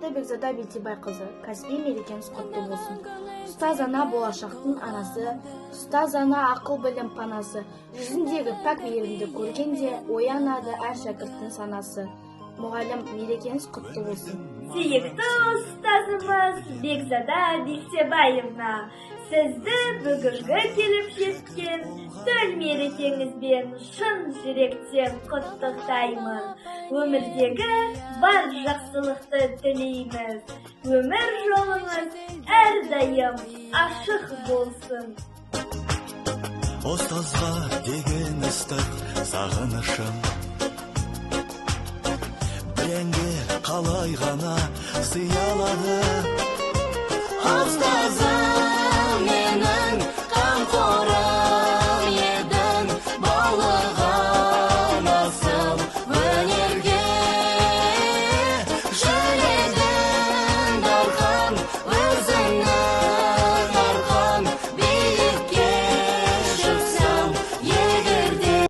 құрметті Бекзада Бетебайқызы, кәсіби мерекеңіз құтты болсын. Ұстаз ана болашақтың анасы, ұстаз ана ақыл білім панасы, жүзіндегі пәк мейірімді көргенде оянады әр шәкірттің санасы. Мұғалім, мерекеңіз құтты болсын. Сүйікті ұстазымыз Бекзада Бетебаевна, сізді бүгінгі келіп жеткен төл мерекеңізбен шын жүректен құттықтаймын. Өмірдегі бар жақсылықты тілейміз. Өмір жолыңыз әрдайым ашық болсын. Ұстазға деген ыстық сағынышым, біренге қалай ғана сыялады. Ұстазым